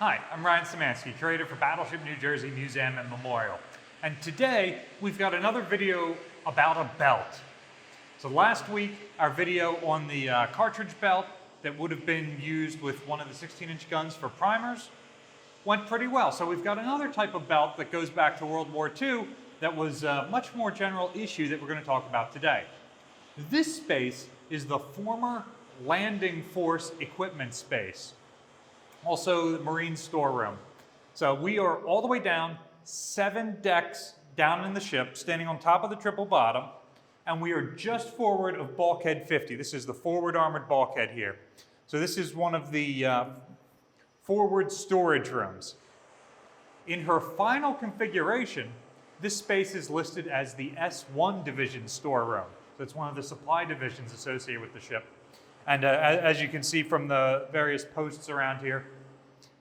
Hi, I'm Ryan Szymanski, curator for Battleship New Jersey Museum and Memorial. And today, we've got another video about a belt. So last week, our video on the cartridge belt that would have been used with one of the 16-inch guns for primers went pretty well. So we've got another type of belt that goes back to World War II that was a much more general issue that we're going to talk about today. This space is the former landing force equipment space, also the Marine storeroom. So we are all the way down, 7 decks down in the ship, standing on top of the triple bottom, and we are just forward of bulkhead 50. This is the forward armored bulkhead here. So this is one of the forward storage rooms. In her final configuration, this space is listed as the S1 division storeroom. So it's one of the supply divisions associated with the ship. And as you can see from the various posts around here,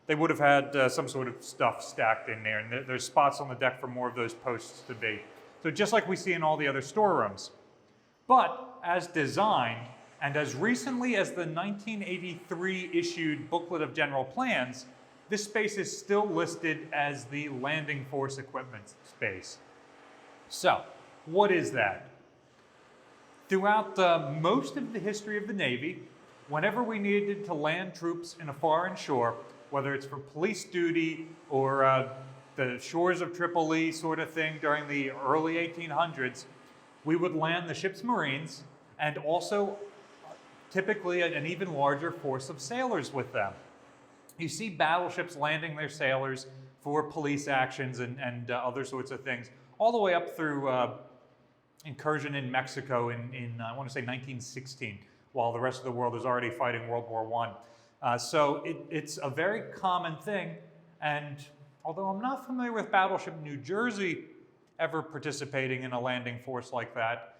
they would have had some sort of stuff stacked in there, and there's spots on the deck for more of those posts to be. So just like we see in all the other storerooms. But as designed, and as recently as the 1983 issued Booklet of General Plans, this space is still listed as the landing force equipment space. So, what is that? Throughout most of the history of the Navy, whenever we needed to land troops in a foreign shore, whether it's for police duty or the shores of Tripoli sort of thing during the early 1800s, we would land the ship's Marines and also typically an even larger force of sailors with them. You see battleships landing their sailors for police actions and other sorts of things, all the way up through incursion in Mexico in I want to say 1916, while the rest of the world is already fighting World War I. So it's a very common thing, and although I'm not familiar with Battleship New Jersey ever participating in a landing force like that,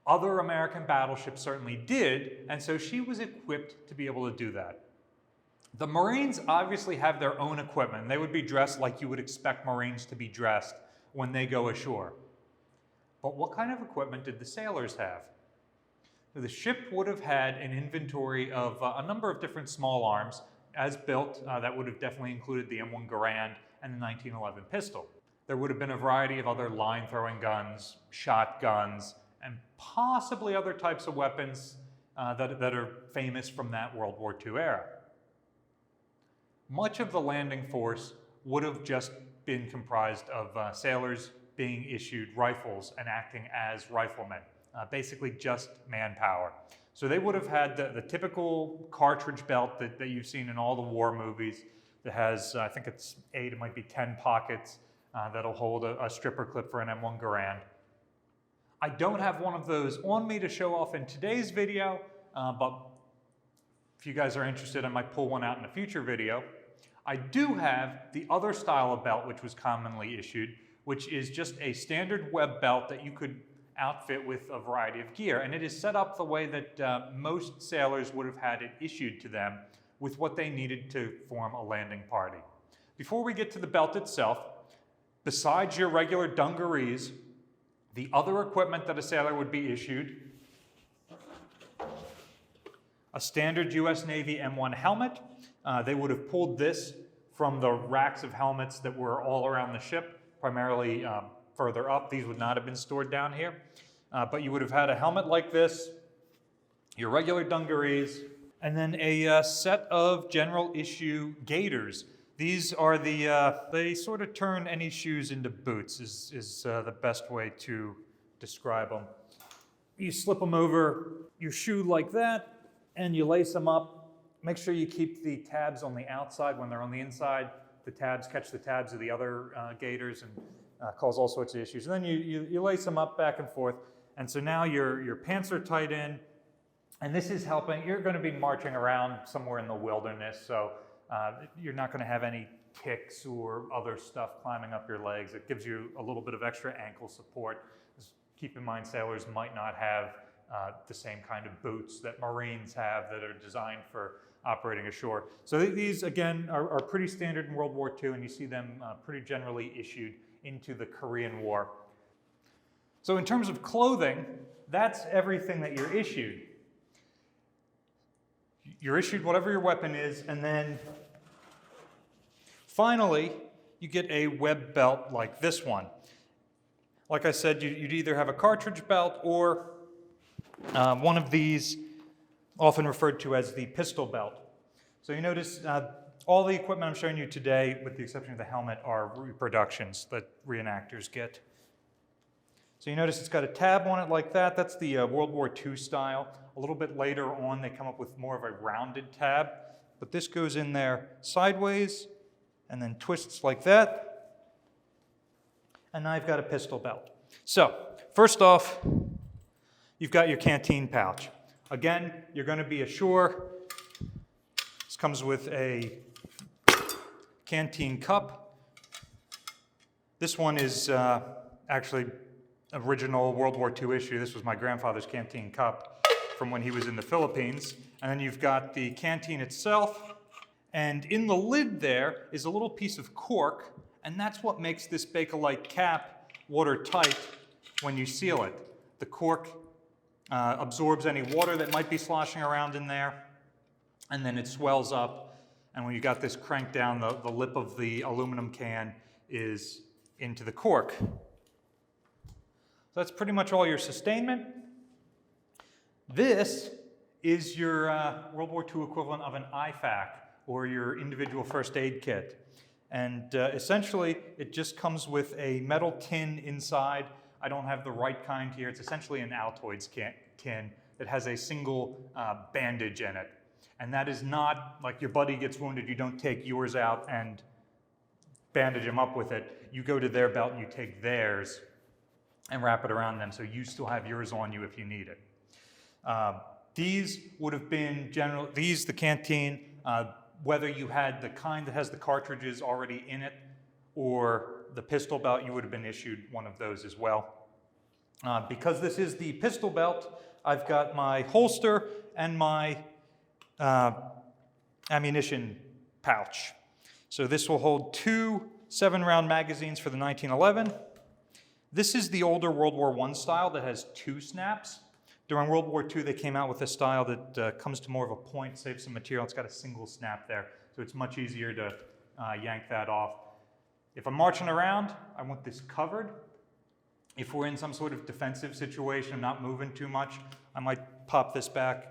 other American battleships certainly did, and so she was equipped to be able to do that. The Marines obviously have their own equipment. They would be dressed like you would expect Marines to be dressed when they go ashore. But what kind of equipment did the sailors have? So the ship would have had an inventory of a number of different small arms as built. That would have definitely included the M1 Garand and the 1911 pistol. There would have been a variety of other line-throwing guns, shotguns, and possibly other types of weapons that are famous from that World War II era. Much of the landing force would have just been comprised of sailors being issued rifles and acting as riflemen, basically just manpower. So they would have had the typical cartridge belt that you've seen in all the war movies that has, I think it's 8, it might be 10 pockets that'll hold a stripper clip for an M1 Garand. I don't have one of those on me to show off in today's video, but if you guys are interested, I might pull one out in a future video. I do have the other style of belt which was commonly issued, which is just a standard web belt that you could outfit with a variety of gear. And it is set up the way that most sailors would have had it issued to them with what they needed to form a landing party. Before we get to the belt itself, besides your regular dungarees, the other equipment that a sailor would be issued: a standard US Navy M1 helmet. They would have pulled this from the racks of helmets that were all around the ship, primarily further up. These would not have been stored down here. But you would have had a helmet like this, your regular dungarees, and then a set of general issue gaiters. These are they sort of turn any shoes into boots is the best way to describe them. You slip them over your shoe like that, and you lace them up. Make sure you keep the tabs on the outside when they're on the inside. The tabs catch the tabs of the other gaiters and cause all sorts of issues. And then you lace them up back and forth. And so now your pants are tight in, and this is helping. You're going to be marching around somewhere in the wilderness, so you're not going to have any ticks or other stuff climbing up your legs. It gives you a little bit of extra ankle support. Just keep in mind, sailors might not have the same kind of boots that Marines have that are designed for operating ashore. So these, again, are pretty standard in World War II, and you see them pretty generally issued into the Korean War. So in terms of clothing, that's everything that you're issued. You're issued whatever your weapon is, and then Finally, you get a web belt like this one. Like I said, you'd either have a cartridge belt or one of these, often referred to as the pistol belt. So you notice all the equipment I'm showing you today, with the exception of the helmet, are reproductions that reenactors get. So you notice it's got a tab on it like that. That's the World War II style. A little bit later on, they come up with more of a rounded tab, but this goes in there sideways and then twists like that. And now I've got a pistol belt. So, first off, you've got your canteen pouch. Again, you're going to be Ashore. This comes with a canteen cup. This one is actually original World War II issue. This was my grandfather's canteen cup from when he was in the Philippines. And then you've got the canteen itself. And in the lid there is a little piece of cork, and that's what makes this Bakelite cap watertight when you seal it. The cork absorbs any water that might be sloshing around in there, and then it swells up, and when you got this cranked down, the lip of the aluminum can is into the cork. So that's pretty much all your sustainment. This is your World War II equivalent of an IFAK, or your individual first aid kit. And essentially, it just comes with a metal tin inside. I don't have the right kind here. It's essentially an Altoids tin that has a single bandage in it. And that is not like your buddy gets wounded, you don't take yours out and bandage him up with it. You go to their belt and you take theirs and wrap it around them, so you still have yours on you if you need it. These would have been the canteen, whether you had the kind that has the cartridges already in it or the pistol belt, you would have been issued one of those as well. Because this is the pistol belt, I've got my holster and my ammunition pouch. So this will hold 2 7-round magazines for the 1911. This is the older World War I style that has 2 snaps. During World War II, they came out with a style that comes to more of a point, saves some material. It's got a single snap there, so it's much easier to yank that off. If I'm marching around, I want this covered. If we're in some sort of defensive situation, I'm not moving too much, I might pop this back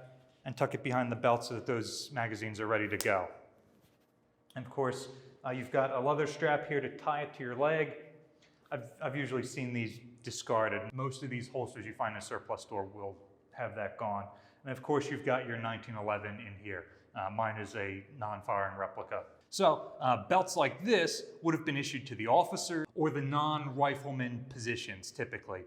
and tuck it behind the belt so that those magazines are ready to go. And of course, you've got a leather strap here to tie it to your leg. I've usually seen these discarded. Most of these holsters you find in a surplus store will have that gone. And of course, you've got your 1911 in here. Mine is a non-firing replica. So belts like this would have been issued to the officer or the non-rifleman positions typically.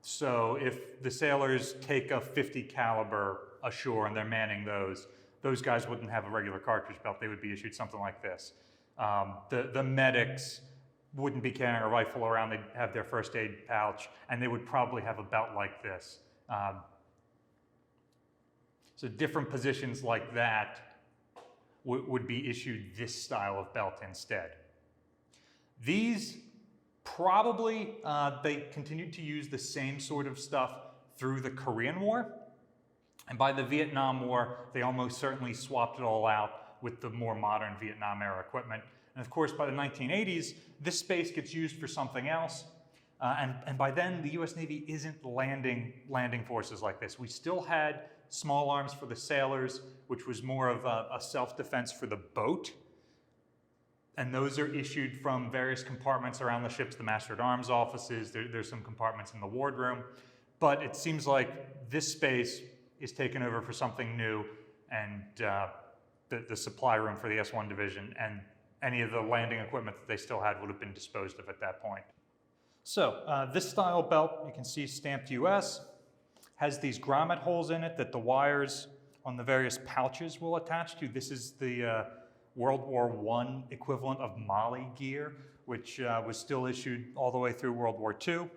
So if the sailors take a .50 caliber ashore and they're manning those guys wouldn't have a regular cartridge belt. They would be issued something like this. The medics wouldn't be carrying a rifle around. They'd have their first aid pouch, and they would probably have a belt like this. So different positions like that would be issued this style of belt instead. These probably, they continued to use the same sort of stuff through the Korean War. And by the Vietnam War, they almost certainly swapped it all out with the more modern Vietnam era equipment. And of course, by the 1980s, this space gets used for something else. And by then, the US Navy isn't landing forces like this. We still had small arms for the sailors, which was more of a self-defense for the boat. And those are issued from various compartments around the ships, the master-at-arms offices. There's some compartments in the wardroom. But it seems like this space is taken over for something new, and the supply room for the S-1 division and any of the landing equipment that they still had would have been disposed of at that point. So this style belt, you can see stamped US, has these grommet holes in it that the wires on the various pouches will attach to. This is the World War I equivalent of Molly gear, which was still issued all the way through World War II.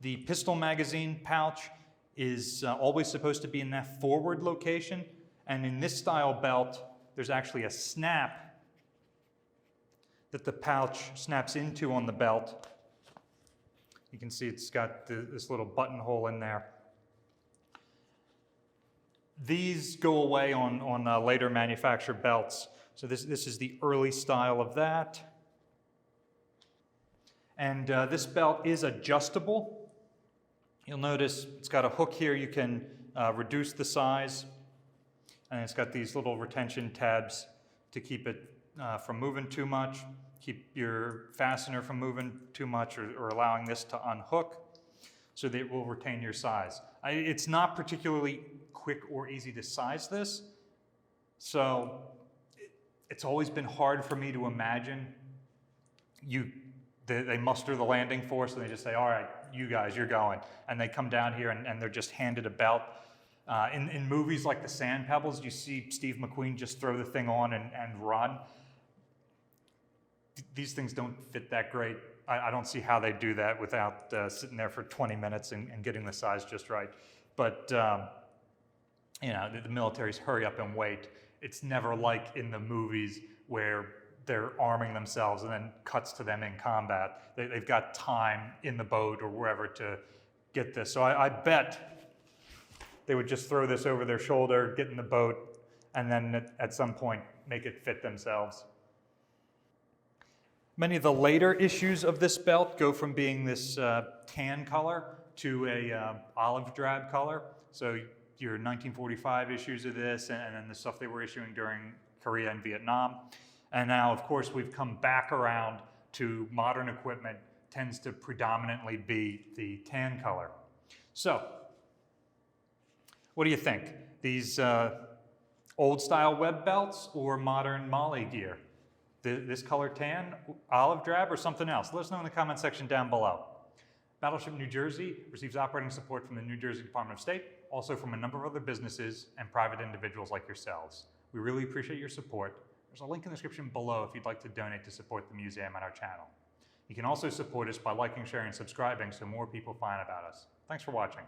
The pistol magazine pouch is always supposed to be in that forward location, and in this style belt, there's actually a snap that the pouch snaps into on the belt. You can see it's got this little buttonhole in there. These go away on later manufactured belts. So this is the early style of that. And this belt is adjustable. You'll notice it's got a hook here. You can reduce the size. And it's got these little retention tabs to keep it from moving too much, keep your fastener from moving too much, or allowing this to unhook so that it will retain your size. It's not particularly quick or easy to size this, so it's always been hard for me to imagine they muster the landing force and they just say, all right, you guys, you're going. And they come down here and they're just handed a belt. In movies like The Sand Pebbles, you see Steve McQueen just throw the thing on and run. These things don't fit that great. I don't see how they do that without sitting there for 20 minutes and getting the size just right. But you know, the military's hurry up and wait. It's never like in the movies where they're arming themselves and then cuts to them in combat. They've got time in the boat or wherever to get this. So I bet they would just throw this over their shoulder, get in the boat, and then at some point make it fit themselves. Many of the later issues of this belt go from being this tan color to a olive drab color. So your 1945 issues of this and then the stuff they were issuing during Korea and Vietnam. And now, of course, we've come back around to modern equipment tends to predominantly be the tan color. So, what do you think? These old style web belts or modern Molly gear? This color tan, olive drab, or something else? Let us know in the comment section down below. Battleship New Jersey receives operating support from the New Jersey Department of State, also from a number of other businesses and private individuals like yourselves. We really appreciate your support. There's a link in the description below if you'd like to donate to support the museum and our channel. You can also support us by liking, sharing, and subscribing so more people find about us. Thanks for watching.